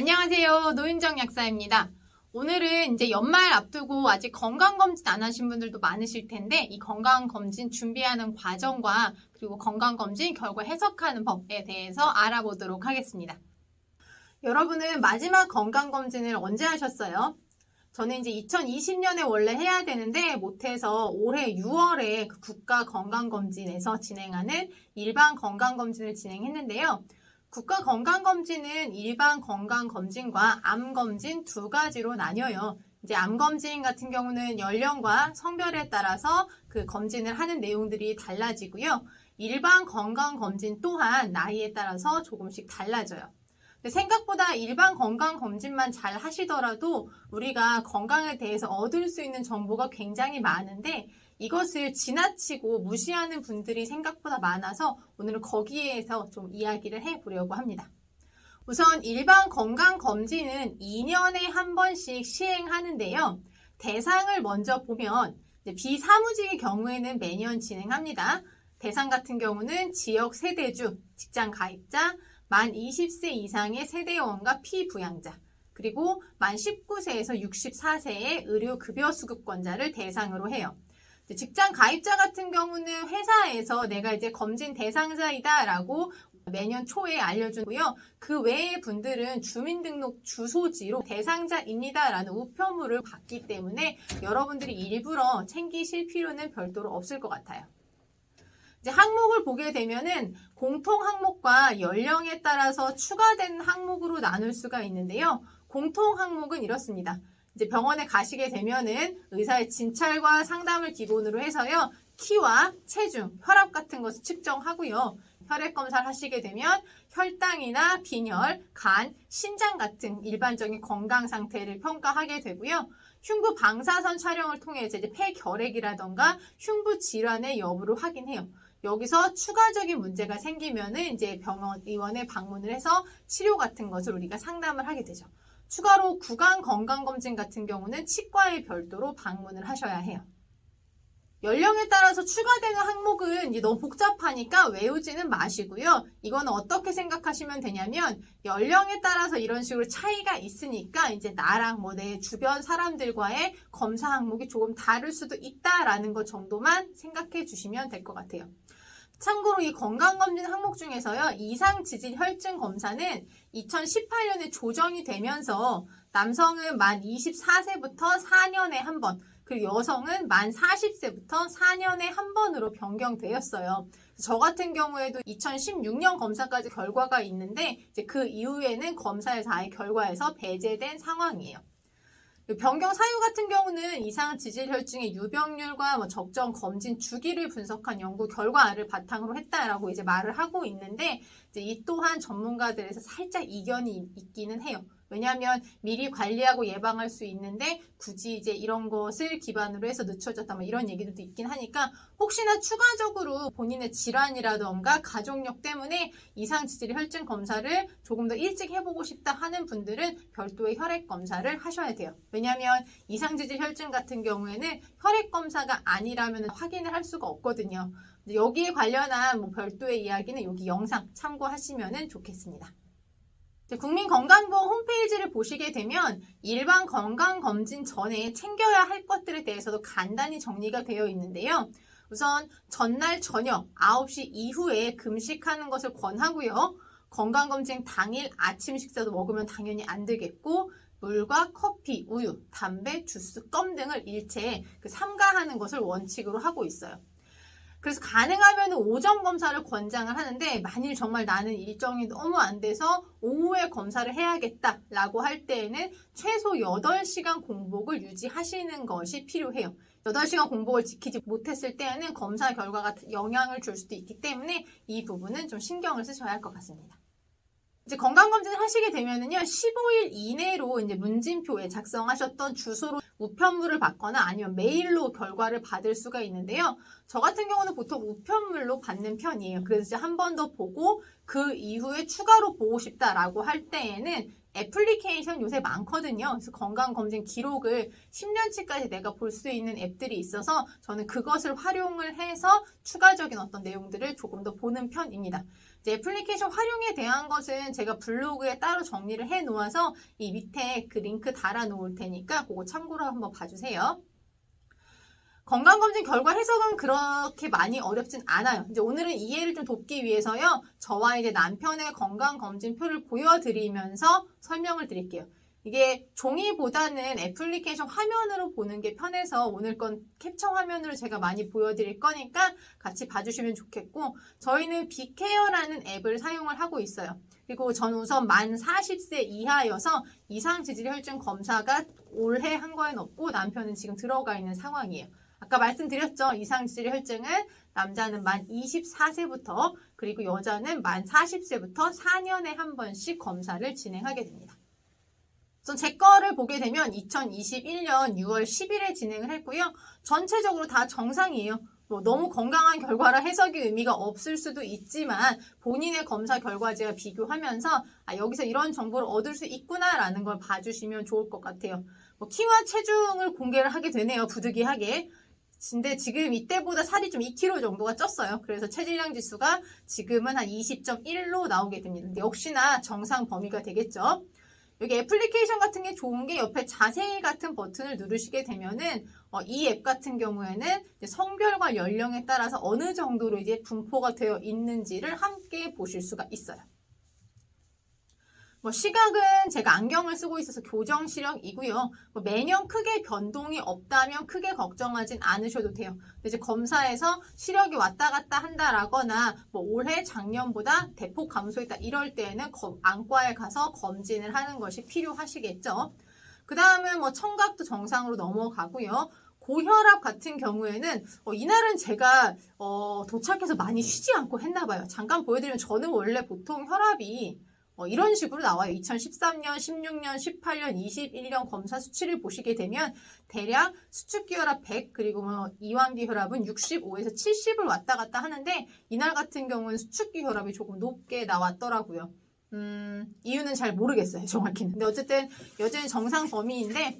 안녕하세요. 노윤정 약사입니다. 오늘은 이제 연말 앞두고 아직 건강검진 안 하신 분들도 많으실 텐데 이 건강검진 준비하는 과정과 그리고 건강검진 결과 해석하는 법에 대해서 알아보도록 하겠습니다. 여러분은 마지막 건강검진을 언제 하셨어요? 저는 이제 2020년에 원래 해야 되는데 못해서 올해 6월에 국가건강검진에서 진행하는 일반 건강검진을 진행했는데요. 국가건강검진은 일반 건강검진과 암검진 두 가지로 나뉘어요. 이제 암검진 같은 경우는 연령과 성별에 따라서 그 검진을 하는 내용들이 달라지고요. 일반 건강검진 또한 나이에 따라서 조금씩 달라져요. 생각보다 일반 건강검진만 잘 하시더라도 우리가 건강에 대해서 얻을 수 있는 정보가 굉장히 많은데 이것을 지나치고 무시하는 분들이 생각보다 많아서 오늘은 거기에서 좀 이야기를 해보려고 합니다. 우선 일반 건강검진은 2년에 한 번씩 시행하는데요. 대상을 먼저 보면 비사무직의 경우에는 매년 진행합니다. 대상 같은 경우는 지역 세대주, 직장 가입자, 만 20세 이상의 세대원과 피부양자, 그리고 만 19세에서 64세의 의료급여 수급권자를 대상으로 해요. 직장 가입자 같은 경우는 회사에서 내가 이제 검진 대상자이다라고 매년 초에 알려주고요. 그 외의 분들은 주민등록 주소지로 대상자입니다라는 우편물을 받기 때문에 여러분들이 일부러 챙기실 필요는 별도로 없을 것 같아요. 이제 항목을 보게 되면은 공통 항목과 연령에 따라서 추가된 항목으로 나눌 수가 있는데요. 공통 항목은 이렇습니다. 이제 병원에 가시게 되면은 의사의 진찰과 상담을 기본으로 해서요. 키와 체중, 혈압 같은 것을 측정하고요. 혈액 검사를 하시게 되면 혈당이나 빈혈, 간, 신장 같은 일반적인 건강 상태를 평가하게 되고요. 흉부 방사선 촬영을 통해서 이제 폐결핵이라던가 흉부 질환의 여부를 확인해요. 여기서 추가적인 문제가 생기면은 이제 병원, 의원에 방문을 해서 치료 같은 것을 우리가 상담을 하게 되죠. 추가로 구강 건강검진 같은 경우는 치과에 별도로 방문을 하셔야 해요. 연령에 따라서 추가되는 항목은 이제 너무 복잡하니까 외우지는 마시고요. 이거는 어떻게 생각하시면 되냐면 연령에 따라서 이런 식으로 차이가 있으니까 이제 나랑 내 주변 사람들과의 검사 항목이 조금 다를 수도 있다라는 것 정도만 생각해 주시면 될 것 같아요. 참고로 이 건강검진 항목 중에서요. 이상지질혈증 검사는 2018년에 조정이 되면서 남성은 만 24세부터 4년에 한 번, 그리고 여성은 만 40세부터 4년에 한 번으로 변경되었어요. 저 같은 경우에도 2016년 검사까지 결과가 있는데 이제 그 이후에는 검사에서 아예 결과에서 배제된 상황이에요. 변경 사유 같은 경우는 이상 지질혈증의 유병률과 적정 검진 주기를 분석한 연구 결과를 바탕으로 했다라고 이제 말을 하고 있는데 이제 이 또한 전문가들에서 살짝 이견이 있기는 해요. 왜냐하면 미리 관리하고 예방할 수 있는데 굳이 이제 이런 것을 기반으로 해서 늦춰졌다 이런 얘기들도 있긴 하니까 혹시나 추가적으로 본인의 질환이라던가 가족력 때문에 이상지질혈증 검사를 조금 더 일찍 해보고 싶다 하는 분들은 별도의 혈액 검사를 하셔야 돼요. 왜냐하면 이상지질혈증 같은 경우에는 혈액 검사가 아니라면 확인을 할 수가 없거든요. 여기에 관련한 별도의 이야기는 여기 영상 참고하시면 좋겠습니다. 국민건강보험 홈페이지를 보시게 되면 일반 건강검진 전에 챙겨야 할 것들에 대해서도 간단히 정리가 되어 있는데요. 우선 전날 저녁 9시 이후에 금식하는 것을 권하고요. 건강검진 당일 아침 식사도 먹으면 당연히 안 되겠고 물과 커피, 우유, 담배, 주스, 껌 등을 일체 삼가하는 것을 원칙으로 하고 있어요. 그래서 가능하면 오전 검사를 권장을 하는데 만일 정말 나는 일정이 너무 안 돼서 오후에 검사를 해야겠다라고 할 때에는 최소 8시간 공복을 유지하시는 것이 필요해요. 8시간 공복을 지키지 못했을 때에는 검사 결과가 영향을 줄 수도 있기 때문에 이 부분은 좀 신경을 쓰셔야 할 것 같습니다. 이제 건강검진을 하시게 되면은요, 15일 이내로 이제 문진표에 작성하셨던 주소로 우편물을 받거나 아니면 메일로 결과를 받을 수가 있는데요. 저 같은 경우는 보통 우편물로 받는 편이에요. 그래서 이제 한 번 더 보고 그 이후에 추가로 보고 싶다라고 할 때에는 애플리케이션 요새 많거든요. 그래서 건강검진 기록을 10년치까지 내가 볼 수 있는 앱들이 있어서 저는 그것을 활용을 해서 추가적인 어떤 내용들을 조금 더 보는 편입니다. 이제 애플리케이션 활용에 대한 것은 제가 블로그에 따로 정리를 해 놓아서 이 밑에 그 링크 달아 놓을 테니까 그거 참고로 한번 봐주세요. 건강검진 결과 해석은 그렇게 많이 어렵진 않아요. 이제 오늘은 이해를 좀 돕기 위해서요. 저와 이제 남편의 건강검진표를 보여드리면서 설명을 드릴게요. 이게 종이보다는 애플리케이션 화면으로 보는 게 편해서 오늘 건 캡처 화면으로 제가 많이 보여드릴 거니까 같이 봐주시면 좋겠고, 저희는 비케어라는 앱을 사용을 하고 있어요. 그리고 전 우선 만 40세 이하여서 이상지질혈증 검사가 올해 한 거엔 없고 남편은 지금 들어가 있는 상황이에요. 아까 말씀드렸죠. 이상지질혈증은 남자는 만 24세부터 그리고 여자는 만 40세부터 4년에 한 번씩 검사를 진행하게 됩니다. 제 거를 보게 되면 2021년 6월 10일에 진행을 했고요. 전체적으로 다 정상이에요. 너무 건강한 결과라 해석이 의미가 없을 수도 있지만 본인의 검사 결과제와 비교하면서 여기서 이런 정보를 얻을 수 있구나라는 걸 봐주시면 좋을 것 같아요. 키와 체중을 공개를 하게 되네요. 부득이하게. 근데 지금 이때보다 살이 좀 2kg 정도가 쪘어요. 그래서 체질량 지수가 지금은 한 20.1로 나오게 됩니다. 근데 역시나 정상 범위가 되겠죠. 여기 애플리케이션 같은 게 좋은 게 옆에 자세히 같은 버튼을 누르시게 되면은 이 앱 같은 경우에는 성별과 연령에 따라서 어느 정도로 이제 분포가 되어 있는지를 함께 보실 수가 있어요. 시각은 제가 안경을 쓰고 있어서 교정 시력이고요. 매년 크게 변동이 없다면 크게 걱정하진 않으셔도 돼요. 근데 이제 검사에서 시력이 왔다 갔다 한다라거나 올해 작년보다 대폭 감소했다 이럴 때에는 안과에 가서 검진을 하는 것이 필요하시겠죠. 그 다음은 청각도 정상으로 넘어가고요. 고혈압 같은 경우에는 이날은 제가 도착해서 많이 쉬지 않고 했나 봐요. 잠깐 보여드리면 저는 원래 보통 혈압이 이런 식으로 나와요. 2013년, 16년, 18년, 21년 검사 수치를 보시게 되면 대략 수축기 혈압 100 그리고 이완기 혈압은 65에서 70을 왔다 갔다 하는데 이날 같은 경우는 수축기 혈압이 조금 높게 나왔더라고요. 이유는 잘 모르겠어요. 정확히는. 근데 어쨌든 여전히 정상 범위인데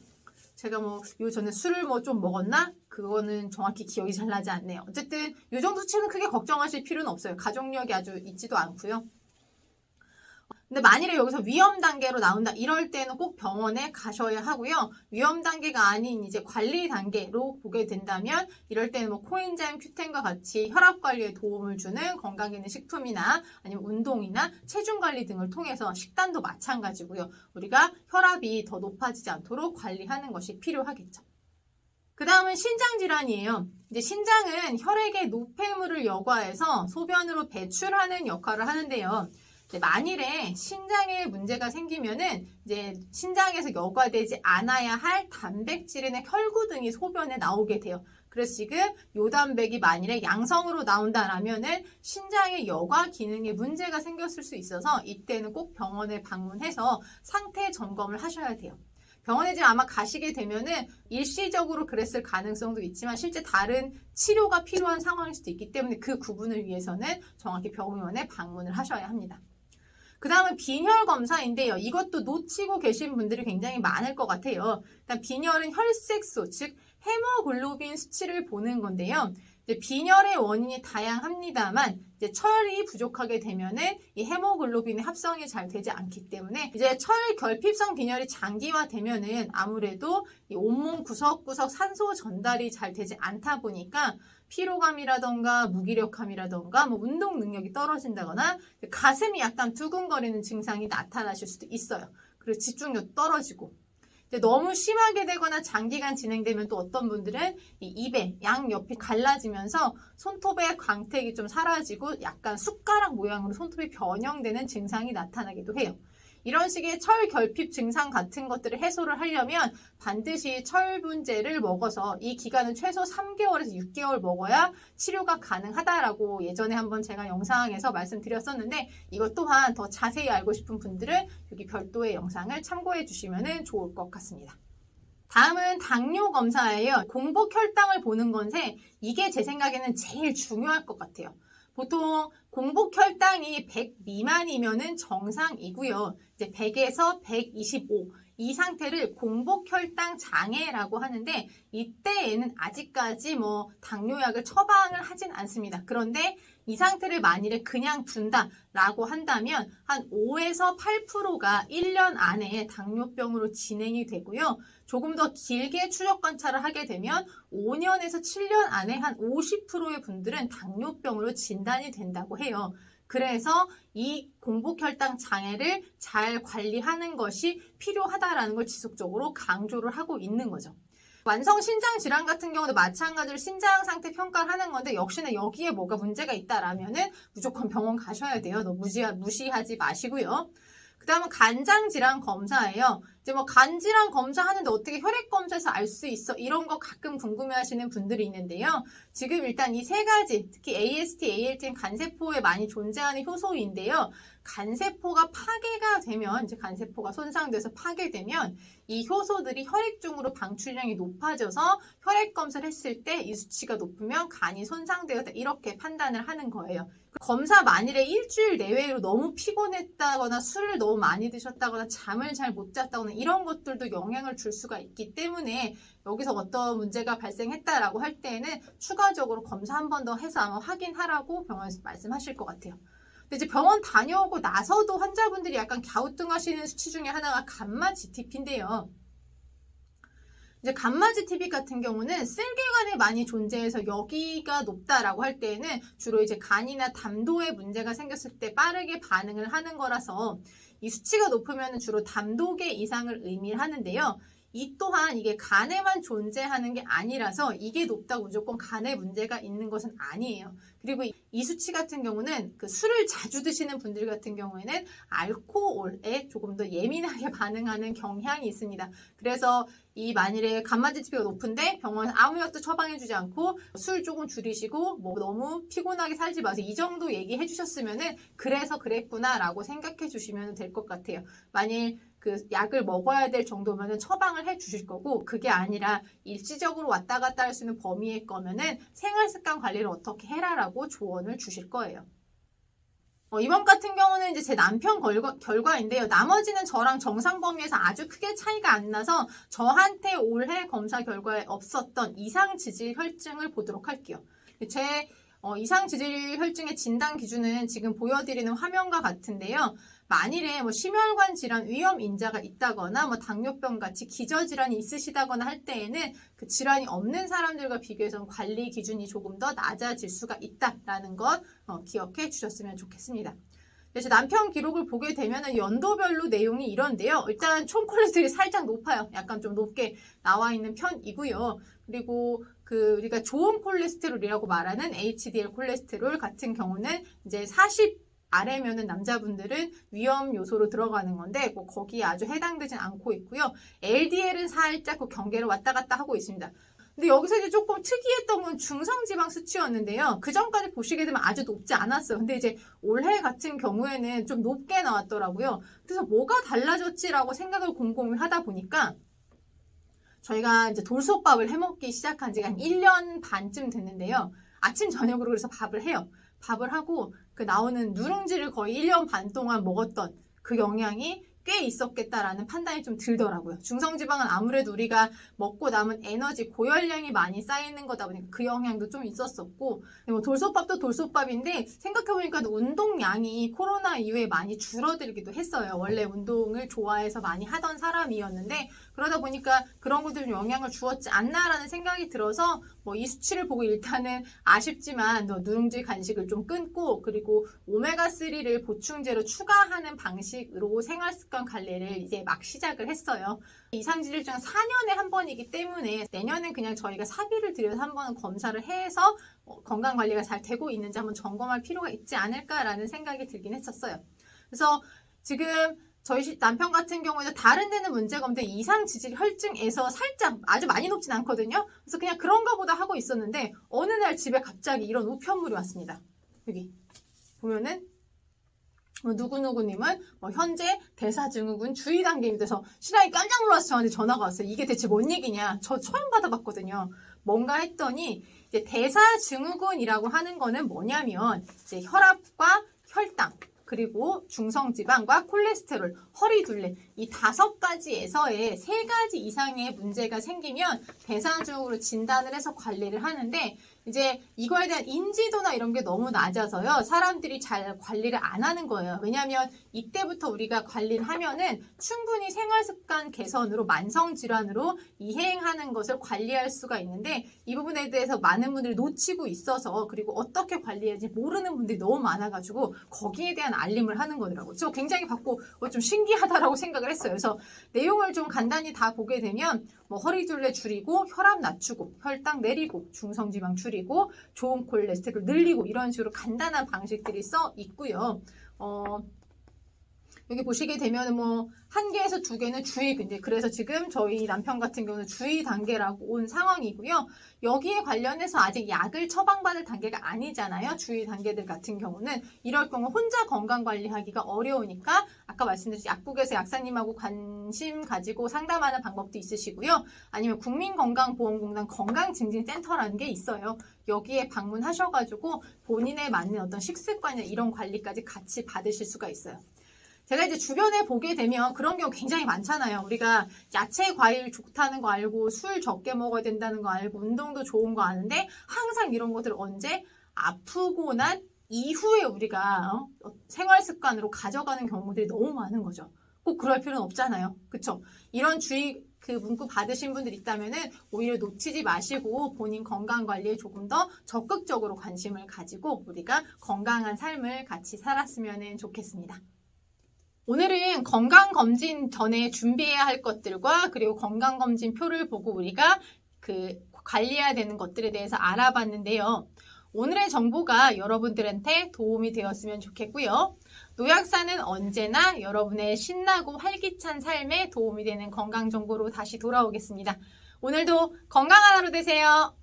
제가 요 전에 술을 좀 먹었나? 그거는 정확히 기억이 잘 나지 않네요. 어쨌든 이 정도 수치는 크게 걱정하실 필요는 없어요. 가족력이 아주 있지도 않고요. 근데 만일에 여기서 위험 단계로 나온다 이럴 때는 꼭 병원에 가셔야 하고요. 위험 단계가 아닌 이제 관리 단계로 보게 된다면 이럴 때는 코엔자임 Q10과 같이 혈압 관리에 도움을 주는 건강기능 식품이나 아니면 운동이나 체중 관리 등을 통해서 식단도 마찬가지고요. 우리가 혈압이 더 높아지지 않도록 관리하는 것이 필요하겠죠. 그 다음은 신장질환이에요. 이제 신장은 혈액의 노폐물을 여과해서 소변으로 배출하는 역할을 하는데요. 만일에 신장에 문제가 생기면은 이제 신장에서 여과되지 않아야 할 단백질이나 혈구 등이 소변에 나오게 돼요. 그래서 지금 요 단백이 만일에 양성으로 나온다라면은 신장의 여과 기능에 문제가 생겼을 수 있어서 이때는 꼭 병원에 방문해서 상태 점검을 하셔야 돼요. 병원에 지금 아마 가시게 되면은 일시적으로 그랬을 가능성도 있지만 실제 다른 치료가 필요한 상황일 수도 있기 때문에 그 구분을 위해서는 정확히 병원에 방문을 하셔야 합니다. 그 다음은 빈혈 검사인데요. 이것도 놓치고 계신 분들이 굉장히 많을 것 같아요. 일단 빈혈은 혈색소, 즉 헤모글로빈 수치를 보는 건데요. 이제 빈혈의 원인이 다양합니다만 이제 철이 부족하게 되면은 이 헤모글로빈의 합성이 잘 되지 않기 때문에 이제 철 결핍성 빈혈이 장기화되면은 아무래도 이 온몸 구석구석 산소 전달이 잘 되지 않다 보니까 피로감이라던가 무기력함이라던가 운동 능력이 떨어진다거나 가슴이 약간 두근거리는 증상이 나타나실 수도 있어요. 그리고 집중력도 떨어지고 너무 심하게 되거나 장기간 진행되면 또 어떤 분들은 이 입에 양옆이 갈라지면서 손톱의 광택이 좀 사라지고 약간 숟가락 모양으로 손톱이 변형되는 증상이 나타나기도 해요. 이런 식의 철 결핍 증상 같은 것들을 해소를 하려면 반드시 철분제를 먹어서 이 기간은 최소 3개월에서 6개월 먹어야 치료가 가능하다라고 예전에 한번 제가 영상에서 말씀드렸었는데 이것 또한 더 자세히 알고 싶은 분들은 여기 별도의 영상을 참고해 주시면 좋을 것 같습니다. 다음은 당뇨 검사예요. 공복 혈당을 보는 건데 이게 제 생각에는 제일 중요할 것 같아요. 보통 공복 혈당이 100 미만이면은 정상이고요. 이제 100에서 125 이 상태를 공복 혈당 장애라고 하는데 이때에는 아직까지 뭐 당뇨약을 처방을 하진 않습니다. 그런데 이 상태를 만일에 그냥 둔다라고 한다면 한 5에서 8%가 1년 안에 당뇨병으로 진행이 되고요. 조금 더 길게 추적 관찰을 하게 되면 5년에서 7년 안에 한 50%의 분들은 당뇨병으로 진단이 된다고 해요. 그래서 이 공복혈당 장애를 잘 관리하는 것이 필요하다라는 걸 지속적으로 강조를 하고 있는 거죠. 만성 신장 질환 같은 경우도 마찬가지로 신장 상태 평가를 하는 건데 역시나 여기에 뭐가 문제가 있다라면은 무조건 병원 가셔야 돼요. 너무 무시하지 마시고요. 그 다음은 간장 질환 검사예요. 이제 뭐 간 질환 검사하는데 어떻게 혈액 검사에서 알 수 있어? 이런 거 가끔 궁금해하시는 분들이 있는데요. 지금 일단 이 세 가지, 특히 AST, ALT는 간세포에 많이 존재하는 효소인데요. 간세포가 파괴가 되면, 이제 간세포가 손상돼서 파괴되면 이 효소들이 혈액 중으로 방출량이 높아져서 혈액 검사를 했을 때 이 수치가 높으면 간이 손상되었다 이렇게 판단을 하는 거예요. 검사 만일에 일주일 내외로 너무 피곤했다거나 술을 너무 많이 드셨다거나 잠을 잘 못 잤다거나 이런 것들도 영향을 줄 수가 있기 때문에 여기서 어떤 문제가 발생했다라고 할 때에는 추가적으로 검사 한 번 더 해서 아마 확인하라고 병원에서 말씀하실 것 같아요. 근데 이제 병원 다녀오고 나서도 환자분들이 약간 갸우뚱하시는 수치 중에 하나가 감마 GTP인데요. 이제 감마 GTP 같은 경우는 쓸개간에 많이 존재해서 여기가 높다라고 할 때에는 주로 이제 간이나 담도에 문제가 생겼을 때 빠르게 반응을 하는 거라서 이 수치가 높으면 주로 담독의 이상을 의미하는데요. 이 또한 이게 간에만 존재하는 게 아니라서 이게 높다고 무조건 간에 문제가 있는 것은 아니에요. 그리고 이 수치 같은 경우는 그 술을 자주 드시는 분들 같은 경우에는 알코올에 조금 더 예민하게 반응하는 경향이 있습니다. 그래서 이 만일에 감마 GTP가 높은데 병원에서 아무 약도 처방해주지 않고 술 조금 줄이시고 뭐 너무 피곤하게 살지 마세요. 이 정도 얘기해 주셨으면은 그래서 그랬구나라고 생각해 주시면 될 것 같아요. 만일 그 약을 먹어야 될 정도면은 처방을 해 주실 거고 그게 아니라 일시적으로 왔다 갔다 할 수 있는 범위의 거면은 생활 습관 관리를 어떻게 해라라고 조언을 주실 거예요. 이번 같은 경우는 이제 제 남편 결과인데요. 나머지는 저랑 정상 범위에서 아주 크게 차이가 안 나서 저한테 올해 검사 결과에 없었던 이상 지질 혈증을 보도록 할게요. 제 이상 지질 혈증의 진단 기준은 지금 보여드리는 화면과 같은데요. 만일에 뭐 심혈관 질환 위험 인자가 있다거나 뭐 당뇨병 같이 기저질환이 있으시다거나 할 때에는 그 질환이 없는 사람들과 비교해서 관리 기준이 조금 더 낮아질 수가 있다라는 것 기억해 주셨으면 좋겠습니다. 제 남편 기록을 보게 되면 연도별로 내용이 이런데요. 일단 총 콜레스테롤이 살짝 높아요. 약간 좀 높게 나와 있는 편이고요. 그리고 우리가 좋은 콜레스테롤이라고 말하는 HDL 콜레스테롤 같은 경우는 이제 40 아래면은 남자분들은 위험 요소로 들어가는 건데 거기에 아주 해당되진 않고 있고요. LDL은 살짝 그 경계를 왔다 갔다 하고 있습니다. 근데 여기서 이제 조금 특이했던 건 중성지방 수치였는데요. 그 전까지 보시게 되면 아주 높지 않았어요. 근데 이제 올해 같은 경우에는 좀 높게 나왔더라고요. 그래서 뭐가 달라졌지라고 생각을 곰곰이 하다 보니까 저희가 이제 돌솥밥을 해먹기 시작한 지가 한 1년 반쯤 됐는데요. 아침 저녁으로 그래서 밥을 해요. 밥을 하고 그 나오는 누룽지를 거의 1년 반 동안 먹었던 그 영향이 꽤 있었겠다라는 판단이 좀 들더라고요. 중성지방은 아무래도 우리가 먹고 남은 에너지, 고열량이 많이 쌓이는 거다 보니까 그 영향도 좀 있었었고 뭐 돌솥밥도 돌솥밥인데 생각해보니까 운동량이 코로나 이후에 많이 줄어들기도 했어요. 원래 운동을 좋아해서 많이 하던 사람이었는데 그러다 보니까 그런 것들이 좀 영향을 주었지 않나라는 생각이 들어서 뭐 이 수치를 보고 일단은 아쉽지만 누룽지 간식을 좀 끊고 그리고 오메가3를 보충제로 추가하는 방식으로 생활습관 관리를 이제 막 시작을 했어요. 이상지질증은 4년에 한 번이기 때문에 내년엔 그냥 저희가 사비를 들여서 한 번은 검사를 해서 건강관리가 잘 되고 있는지 한번 점검할 필요가 있지 않을까라는 생각이 들긴 했었어요. 그래서 지금 저희 남편 같은 경우에도 다른 데는 문제가 없는데 이상 지질 혈증에서 살짝 아주 많이 높진 않거든요. 그래서 그냥 그런가 보다 하고 있었는데 어느 날 집에 갑자기 이런 우편물이 왔습니다. 여기 보면은 누구누구님은 현재 대사증후군 주의 단계입니다. 그래서 신랑이 깜짝 놀라서 저한테 전화가 왔어요. 이게 대체 뭔 얘기냐? 저 처음 받아봤거든요. 뭔가 했더니 이제 대사증후군이라고 하는 거는 뭐냐면 이제 혈압과 혈당 그리고 중성지방과 콜레스테롤, 허리둘레 이 5가지에서의 3가지 이상의 문제가 생기면 대사증후군으로 진단을 해서 관리를 하는데 이제 이거에 대한 인지도나 이런 게 너무 낮아서요. 사람들이 잘 관리를 안 하는 거예요. 왜냐하면 이때부터 우리가 관리를 하면은 충분히 생활습관 개선으로 만성질환으로 이행하는 것을 관리할 수가 있는데 이 부분에 대해서 많은 분들이 놓치고 있어서 그리고 어떻게 관리해야지 모르는 분들이 너무 많아가지고 거기에 대한 알림을 하는 거더라고요. 저 굉장히 받고 좀 신기하다라고 생각을 했어요. 그래서 내용을 좀 간단히 다 보게 되면 뭐 허리둘레 줄이고 혈압 낮추고 혈당 내리고 중성지방 줄이고 좋은 콜레스테롤 늘리고 이런 식으로 간단한 방식들이 써 있고요. 여기 보시게 되면 뭐 1개에서 2개는 주의 이제 그래서 지금 저희 남편 같은 경우는 주의 단계라고 온 상황이고요. 여기에 관련해서 아직 약을 처방받을 단계가 아니잖아요. 주의 단계들 같은 경우는 이럴 경우 혼자 건강관리하기가 어려우니까 아까 말씀드린 약국에서 약사님하고 관심 가지고 상담하는 방법도 있으시고요. 아니면 국민건강보험공단 건강증진센터라는 게 있어요. 여기에 방문하셔가지고 본인에 맞는 어떤 식습관이나 이런 관리까지 같이 받으실 수가 있어요. 제가 이제 주변에 보게 되면 그런 경우 굉장히 많잖아요. 우리가 야채, 과일 좋다는 거 알고 술 적게 먹어야 된다는 거 알고 운동도 좋은 거 아는데 항상 이런 것들을 언제 아프고 난 이후에 우리가 생활 습관으로 가져가는 경우들이 너무 많은 거죠. 꼭 그럴 필요는 없잖아요. 그쵸? 이런 주의 문구 받으신 분들 있다면은 오히려 놓치지 마시고 본인 건강 관리에 조금 더 적극적으로 관심을 가지고 우리가 건강한 삶을 같이 살았으면 좋겠습니다. 오늘은 건강검진 전에 준비해야 할 것들과 그리고 건강검진 표를 보고 우리가 관리해야 되는 것들에 대해서 알아봤는데요. 오늘의 정보가 여러분들한테 도움이 되었으면 좋겠고요. 노약사는 언제나 여러분의 신나고 활기찬 삶에 도움이 되는 건강정보로 다시 돌아오겠습니다. 오늘도 건강한 하루 되세요.